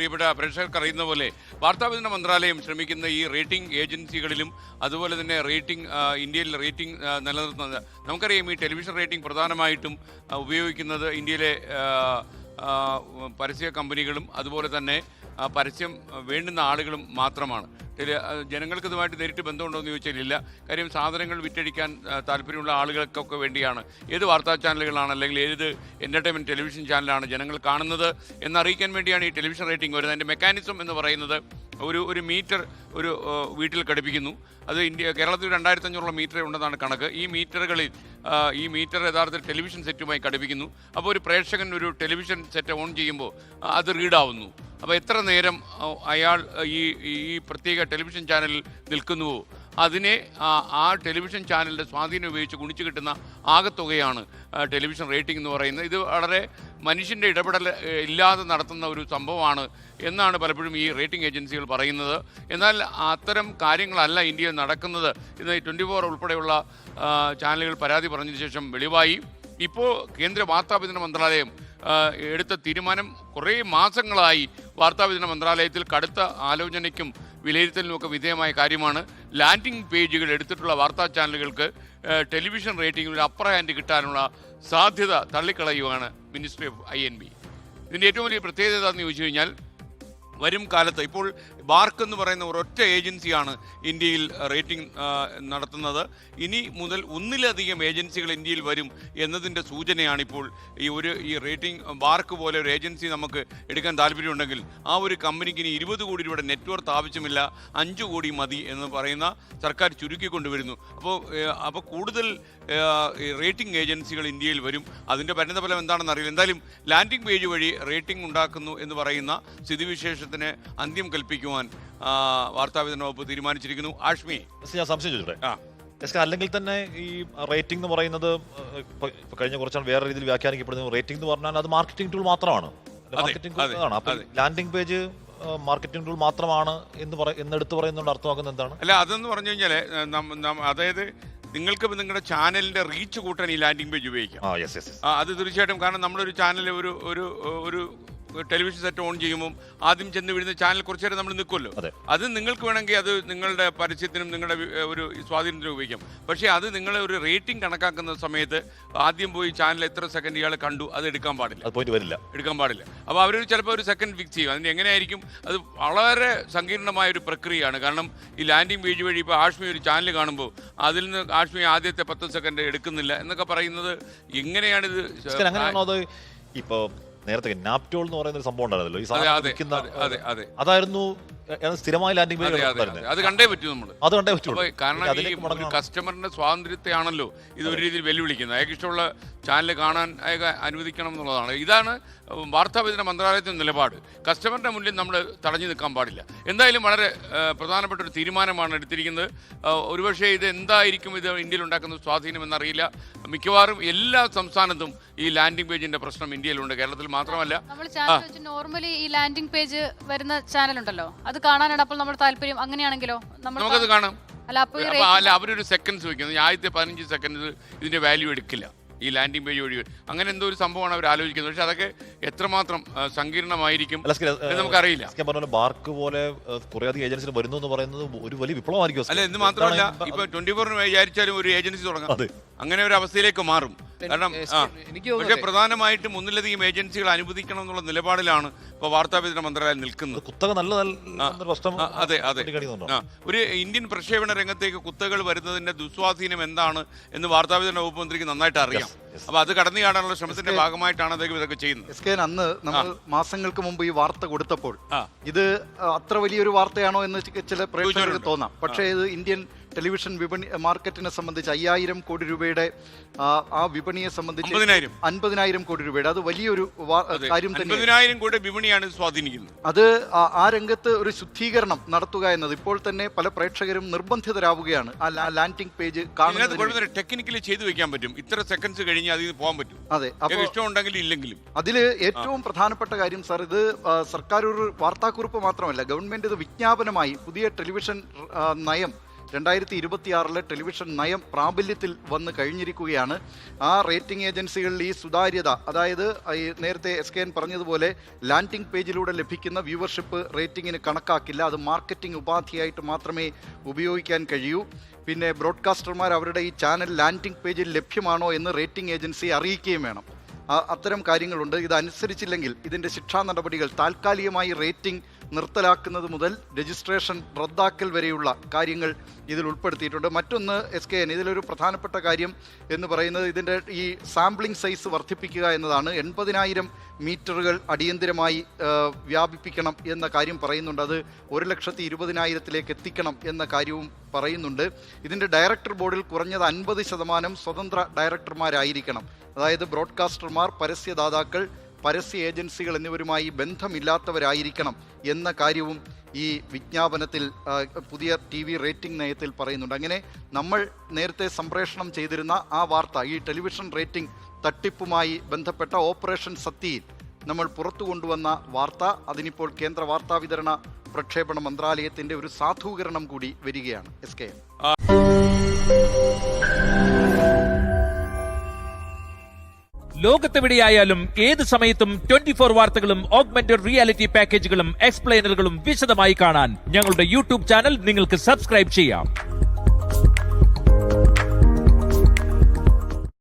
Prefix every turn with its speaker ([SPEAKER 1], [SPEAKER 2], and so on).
[SPEAKER 1] പ്രിയപ്പെട്ട പ്രേക്ഷകർക്ക് അറിയുന്ന പോലെ വാർത്താവിതരണ മന്ത്രാലയം ശ്രമിക്കുന്ന ഈ റേറ്റിംഗ് ഏജൻസികളിലും അതുപോലെ തന്നെ റേറ്റിംഗ് ഇന്ത്യയിൽ റേറ്റിംഗ് നിലനിർത്തുന്നത് നമുക്കറിയാം. ഈ ടെലിവിഷൻ റേറ്റിംഗ് പ്രധാനമായിട്ടും ഉപയോഗിക്കുന്നത് ഇന്ത്യയിലെ പരസ്യ കമ്പനികളും അതുപോലെ തന്നെ പരസ്യം വേണ്ടുന്ന ആളുകളും മാത്രമാണ്. ജനങ്ങൾക്ക് ഇതുമായിട്ട് നേരിട്ട് ബന്ധമുണ്ടോ എന്ന് ചോദിച്ചാൽ ഇല്ല. കാര്യം സാധനങ്ങൾ വിറ്റഴിക്കാൻ താല്പര്യമുള്ള ആളുകൾക്കൊക്കെ വേണ്ടിയാണ് ഏത് വാർത്താ ചാനലുകളാണ് അല്ലെങ്കിൽ ഏത് എൻ്റർടൈൻമെൻറ്റ് ടെലിവിഷൻ ചാനലാണ് ജനങ്ങൾ കാണുന്നത് എന്നറിയിക്കാൻ വേണ്ടിയാണ് ഈ ടെലിവിഷൻ റേറ്റിംഗ് വരുന്നത്. അതിൻ്റെ മെക്കാനിസം എന്ന് പറയുന്നത് ഒരു മീറ്റർ ഒരു വീട്ടിൽ ഘടിപ്പിക്കുന്നു. അത് കേരളത്തിൽ 2500 മീറ്റർ ഉണ്ടെന്നാണ് കണക്ക്. ഈ മീറ്റർ യഥാർത്ഥത്തിൽ ടെലിവിഷൻ സെറ്റുമായി ഘടിപ്പിക്കുന്നു. അപ്പോൾ ഒരു പ്രേക്ഷകൻ ഒരു ടെലിവിഷൻ സെറ്റ് ഓൺ ചെയ്യുമ്പോൾ അത് റീഡാവുന്നു. അപ്പോൾ എത്ര നേരം അയാൾ ഈ പ്രത്യേക ടെലിവിഷൻ ചാനലിൽ നിൽക്കുന്നുവോ അതിനെ ആ ടെലിവിഷൻ ചാനലിൻ്റെ സ്വാധീനം ഉപയോഗിച്ച് ഗുണിച്ച് കിട്ടുന്ന ആകത്തുകയാണ് ടെലിവിഷൻ റേറ്റിംഗ് എന്ന് പറയുന്നത്. ഇത് വളരെ മനുഷ്യൻ്റെ ഇടപെടൽ ഇല്ലാതെ നടത്തുന്ന ഒരു സംഭവമാണ് എന്നാണ് പലപ്പോഴും ഈ റേറ്റിംഗ് ഏജൻസികൾ പറയുന്നത്. എന്നാൽ അത്തരം കാര്യങ്ങളല്ല ഇന്ത്യയിൽ നടക്കുന്നത്. ഇന്ന് 24 ഉൾപ്പെടെയുള്ള ചാനലുകൾ പരാതി പറഞ്ഞതിന് ശേഷം വെളിവായി. ഇപ്പോൾ കേന്ദ്ര വാർത്താവിതരണ മന്ത്രാലയം എടുത്ത തീരുമാനം കുറേ മാസങ്ങളായി വാർത്താവിതരണ മന്ത്രാലയത്തിൽ കടുത്ത ആലോചനയ്ക്കും വിലയിരുത്തലിനുമൊക്കെ വിധേയമായ കാര്യമാണ്. ലാൻഡിംഗ് പേജുകൾ എടുത്തിട്ടുള്ള വാർത്താ ചാനലുകൾക്ക് ടെലിവിഷൻ റേറ്റിംഗിൽ അപ്പർ ഹാൻഡ് കിട്ടാനുള്ള സാധ്യത തള്ളിക്കളയുകയാണ് മിനിസ്ട്രി ഓഫ് INB. ഇതിൻ്റെ ഏറ്റവും വലിയ പ്രത്യേകത എന്താണെന്ന് ചോദിച്ചു കഴിഞ്ഞാൽ വരും കാലത്ത് ഇപ്പോൾ ബാർക്ക് എന്ന് പറയുന്ന ഒരൊറ്റ ഏജൻസിയാണ് ഇന്ത്യയിൽ റേറ്റിംഗ് നടത്തുന്നത്. ഇനി മുതൽ ഒന്നിലധികം ഏജൻസികൾ ഇന്ത്യയിൽ വരും എന്നതിൻ്റെ സൂചനയാണിപ്പോൾ ഈ റേറ്റിംഗ്. ബാർക്ക് പോലെ ഒരു ഏജൻസി നമുക്ക് എടുക്കാൻ താല്പര്യമുണ്ടെങ്കിൽ ആ ഒരു കമ്പനിക്ക് ഇനി 20 കോടി രൂപയുടെ നെറ്റ്വർക്ക് ആവശ്യമില്ല, 5 കോടി മതി എന്ന് പറയുന്ന സർക്കാർ ചുരുക്കിക്കൊണ്ടുവരുന്നു. അപ്പോൾ കൂടുതൽ റേറ്റിംഗ് ഏജൻസികൾ ഇന്ത്യയിൽ വരും. അതിൻ്റെ പരിണതഫലം എന്താണെന്ന് അറിയില്ല. എന്തായാലും ലാൻഡിംഗ് പേജ് വഴി റേറ്റിംഗ് ഉണ്ടാക്കുന്നു എന്ന് പറയുന്ന സ്ഥിതിവിശേഷത്തിന് അന്ത്യം കൽപ്പിക്കുവാൻ വാർത്താവിതരണ വകുപ്പ് തീരുമാനിച്ചിരിക്കുന്നു. ആഷ്മി,
[SPEAKER 2] ഞാൻ സംശയം ചോദിച്ചോട്ടെ. അല്ലെങ്കിൽ തന്നെ ഈ റേറ്റിംഗ് എന്ന് പറയുന്നത് കഴിഞ്ഞ കുറച്ചാണ് വേറെ രീതിയിൽ വ്യാഖ്യാനിക്കപ്പെടുന്നത്. റേറ്റിംഗ് എന്ന് പറഞ്ഞാൽ അത് മാർക്കറ്റിംഗ് ടൂൾ മാത്രമാണ്. ലാൻഡിംഗ് പേജ് മാർക്കറ്റിംഗ് ടൂൾ മാത്രമാണ് എന്നെടുത്ത് പറയുന്നതുകൊണ്ട് അർത്ഥമാക്കുന്നത് എന്താണ്?
[SPEAKER 1] അല്ല, അതെന്ന് പറഞ്ഞു കഴിഞ്ഞാൽ അതായത് നിങ്ങൾക്ക് നിങ്ങളുടെ ചാനലിന്റെ റീച്ച് കൂട്ടാൻ ഈ ലാൻഡിംഗ് പേജ് ഉപയോഗിക്കാം. അത് തീർച്ചയായിട്ടും. കാരണം നമ്മളൊരു ചാനൽ ഒരു ടെലിവിഷൻ സെറ്റ് ഓൺ ചെയ്യുമ്പോൾ ആദ്യം ചെന്ന് വീഴുന്ന ചാനൽ കുറച്ചു നേരം നമ്മൾ നിൽക്കുമല്ലോ. അത് നിങ്ങൾക്ക് വേണമെങ്കിൽ അത് നിങ്ങളുടെ പരസ്യത്തിനും നിങ്ങളുടെ ഒരു സ്വാധീനത്തിനും ഉപയോഗിക്കാം. പക്ഷേ അത് നിങ്ങൾ ഒരു റേറ്റിംഗ് കണക്കാക്കുന്ന സമയത്ത് ആദ്യം പോയി ചാനൽ എത്ര സെക്കൻഡ് ഇയാൾ കണ്ടു അത് എടുക്കാൻ പാടില്ല. അപ്പോൾ അവർ ചിലപ്പോൾ ഒരു സെക്കൻഡ് ഫിക്സ് ചെയ്യും. അതിന് എങ്ങനെയായിരിക്കും? അത് വളരെ സങ്കീർണമായ ഒരു പ്രക്രിയയാണ്. കാരണം ഈ ലാൻഡിംഗ് പേജ് വഴി ഇപ്പോൾ ആഷ്മി ഒരു ചാനൽ കാണുമ്പോൾ അതിൽ നിന്ന് ആഷ്മി ആദ്യത്തെ 10 സെക്കൻഡ് എടുക്കുന്നില്ല എന്നൊക്കെ പറയുന്നത് എങ്ങനെയാണിത്?
[SPEAKER 2] ഇപ്പോൾ നേരത്തെ നാപ്റ്റോൾ എന്ന് പറയുന്ന ഒരു സംഭവം ഉണ്ടായിരുന്നല്ലോ, അതായിരുന്നു സ്ഥിരമായി ലാൻഡിംഗ് പേജ്.
[SPEAKER 1] അത് കണ്ടേ പറ്റൂ നമ്മൾ. കാരണം ഈ കസ്റ്റമറിന്റെ സ്വാതന്ത്ര്യത്തെയാണല്ലോ ഇത് ഒരു രീതിയിൽ വെല്ലുവിളിക്കുന്നത്. അയാൾക്ക് ഇഷ്ടമുള്ള ചാനൽ കാണാൻ അയാൾക്ക് അനുവദിക്കണം എന്നുള്ളതാണ്. ഇതാണ് വാർത്താവിതരണ മന്ത്രാലയത്തിന്റെ നിലപാട്. കസ്റ്റമറിന്റെ മുന്നിൽ നമ്മൾ തടഞ്ഞു നിൽക്കാൻ പാടില്ല. എന്തായാലും വളരെ പ്രധാനപ്പെട്ട ഒരു തീരുമാനമാണ് എടുത്തിരിക്കുന്നത്. ഒരുപക്ഷെ ഇത് എന്തായിരിക്കും ഇത് ഇന്ത്യയിൽ ഉണ്ടാക്കുന്ന സ്വാധീനം എന്നറിയില്ല. മിക്കവാറും എല്ലാ സംസ്ഥാനത്തും ഈ ലാൻഡിംഗ് പേജിന്റെ പ്രശ്നം ഇന്ത്യയിലുണ്ട്, കേരളത്തിൽ മാത്രമല്ല.
[SPEAKER 3] നോർമലി ഈ ലാൻഡിംഗ് പേജ് വരുന്ന ചാനൽ ഉണ്ടല്ലോ, അത് കാണാനാണ് അപ്പോൾ നമ്മുടെ താല്പര്യം. അങ്ങനെയാണെങ്കിലോ
[SPEAKER 1] നമുക്കത് കാണാം. അല്ല, അവരൊരു സെക്കൻഡ്സ് വയ്ക്കുന്നത്. ആദ്യത്തെ 15 സെക്കൻഡ് ഇതിന്റെ വാല്യൂ എടുക്കില്ല ഈ ലാൻഡിംഗ് പേജ് വഴി. അങ്ങനെ എന്തോ ഒരു സംഭവമാണ് അവർ ആലോചിക്കുന്നത്. പക്ഷെ അതൊക്കെ എത്രമാത്രം സങ്കീർണമായിരിക്കും നമുക്കറിയില്ല.
[SPEAKER 2] ബാർക്ക് പോലെ കുറേയധികം ഏജൻസികൾ വരുന്നു എന്ന് പറയുന്നത് ഒരു വലിയ വിപ്ലവമായിരിക്കും.
[SPEAKER 1] അല്ല, എന്ന് മാത്രമല്ല ഇപ്പൊ 24 വിചാരിച്ചാലും ഒരു ഏജൻസി തുടങ്ങാം. അങ്ങനെ ഒരു അവസ്ഥയിലേക്ക് മാറും. കാരണം പക്ഷേ പ്രധാനമായിട്ടും ഒന്നിലധികം ഏജൻസികൾ അനുവദിക്കണം എന്നുള്ള നിലപാടിലാണ് ഇപ്പൊ വാർത്താവിതരണ മന്ത്രാലയം നിൽക്കുന്നത്. അതെ. ഒരു ഇന്ത്യൻ പ്രക്ഷേപണ രംഗത്തേക്ക് കുത്തകൾ വരുന്നതിന്റെ ദുസ്വാധീനം എന്താണ് എന്ന് വാർത്താവിതരണ വകുപ്പ് മന്ത്രിക്ക് നന്നായിട്ട് അറിയാം. അപ്പൊ അത് കടന്നു കാണാനുള്ള ശ്രമത്തിന്റെ ഭാഗമായിട്ടാണ് അദ്ദേഹം ഇതൊക്കെ ചെയ്യുന്നത്.
[SPEAKER 4] അന്ന് നമ്മൾ മാസങ്ങൾക്ക് മുമ്പ് ഈ വാർത്ത കൊടുത്തപ്പോൾ ഇത് അത്ര വലിയൊരു വാർത്തയാണോ എന്ന് ചില പ്രേക്ഷകർക്ക് തോന്നാം. പക്ഷേ ഇത് ഇന്ത്യൻ ടെലിവിഷൻ വിപണി മാർക്കറ്റിനെ സംബന്ധിച്ച് 5000 കോടി രൂപയുടെ ആ വിപണിയെ സംബന്ധിച്ച് 50,000 കോടി രൂപയുടെ അത് വലിയൊരു കാര്യം തന്നെ.
[SPEAKER 1] 50,000 കോടി വിപണിയാണ് സ്വാധീനിക്കുന്നത്.
[SPEAKER 4] അത് ആ രംഗത്ത് ഒരു ശുദ്ധീകരണം നടത്തുക എന്നത് ഇപ്പോൾ തന്നെ പല പ്രേക്ഷകരും നിർബന്ധിതരാവുകയാണ്. ആ ലാൻഡിംഗ് പേജ് കാണുന്നത്
[SPEAKER 1] ടെക്നിക്കലി ചെയ്തു വെക്കാൻ പറ്റും. ഇത്ര സെക്കൻഡ്സ് കഴിഞ്ഞ് അതിൽ പോകാൻ പറ്റും.
[SPEAKER 4] അതെ,
[SPEAKER 1] ഇഷ്ടമുണ്ടെങ്കിലും ഇല്ലെങ്കിലും.
[SPEAKER 4] അതില് ഏറ്റവും പ്രധാനപ്പെട്ട കാര്യം സാർ, ഇത് സർക്കാർ ഒരു വാർത്താക്കുറിപ്പ് മാത്രമല്ല, ഗവൺമെന്റ് ഇത് വിജ്ഞാപനമായി പുതിയ ടെലിവിഷൻ നയം 2026 ടെലിവിഷൻ നയം പ്രാബല്യത്തിൽ വന്ന് കഴിഞ്ഞിരിക്കുകയാണ്. ആ റേറ്റിംഗ് ഏജൻസികളിൽ ഈ സുതാര്യത, അതായത് ഈ നേരത്തെ SKN പറഞ്ഞതുപോലെ ലാൻഡിംഗ് പേജിലൂടെ ലഭിക്കുന്ന വ്യൂവർഷിപ്പ് റേറ്റിംഗിന് കണക്കാക്കില്ല. അത് മാർക്കറ്റിംഗ് ഉപാധിയായിട്ട് മാത്രമേ ഉപയോഗിക്കാൻ കഴിയൂ. പിന്നെ ബ്രോഡ്കാസ്റ്റർമാർ അവരുടെ ഈ ചാനൽ ലാൻഡിംഗ് പേജിൽ ലഭ്യമാണോ എന്ന് റേറ്റിംഗ് ഏജൻസിയെ അറിയിക്കുകയും വേണം. അത്തരം കാര്യങ്ങളുണ്ട്. ഇതനുസരിച്ചില്ലെങ്കിൽ ഇതിൻ്റെ ശിക്ഷാ നടപടികൾ താൽക്കാലികമായി റേറ്റിംഗ് നിർത്തലാക്കുന്നത് മുതൽ രജിസ്ട്രേഷൻ റദ്ദാക്കൽ വരെയുള്ള കാര്യങ്ങൾ ഇതിൽ ഉൾപ്പെടുത്തിയിട്ടുണ്ട്. മറ്റൊന്ന് SKN ഇതിലൊരു പ്രധാനപ്പെട്ട കാര്യം എന്ന് പറയുന്നത് ഇതിൻ്റെ ഈ സാമ്പിളിംഗ് സൈസ് വർദ്ധിപ്പിക്കുക എന്നതാണ്. 80,000 മീറ്ററുകൾ അടിയന്തിരമായി വ്യാപിപ്പിക്കണം എന്ന കാര്യം പറയുന്നുണ്ട്. അത് 1,20,000 എത്തിക്കണം എന്ന കാര്യവും പറയുന്നുണ്ട്. ഇതിൻ്റെ ഡയറക്ടർ ബോർഡിൽ കുറഞ്ഞത് 50% സ്വതന്ത്ര ഡയറക്ടർമാരായിരിക്കണം. അതായത് ബ്രോഡ്കാസ്റ്റർമാർ, പരസ്യദാതാക്കൾ, പരസ്യ ഏജൻസികൾ എന്നിവരുമായി ബന്ധമില്ലാത്തവരായിരിക്കണം എന്ന കാര്യവും ഈ വിജ്ഞാപനത്തിൽ പുതിയ TV റേറ്റിംഗ് നയത്തിൽ പറയുന്നുണ്ട്. അങ്ങനെ നമ്മൾ നേരത്തെ സംപ്രേഷണം ചെയ്തിരുന്ന ആ വാർത്ത, ഈ ടെലിവിഷൻ റേറ്റിംഗ് തട്ടിപ്പുമായി ബന്ധപ്പെട്ട ഓപ്പറേഷൻ സത്യയിൽ നമ്മൾ പുറത്തു കൊണ്ടുവന്ന വാർത്ത, അതിനിപ്പോൾ കേന്ദ്ര വാർത്താ വിതരണ പ്രക്ഷേപണ മന്ത്രാലയത്തിൻ്റെ ഒരു സാധൂകരണം കൂടി വരികയാണ്. SKN
[SPEAKER 5] ലോകത്തെവിടെയായാലും ഏത് സമയത്തും 24 വാർത്തകളും ഓഗ്മെന്റഡ് റിയാലിറ്റി പാക്കേജുകളും എക്സ്പ്ലെയിനറുകളും വിശദമായി കാണാൻ ഞങ്ങളുടെ YouTube ചാനൽ നിങ്ങൾക്ക് സബ്സ്ക്രൈബ് ചെയ്യാം.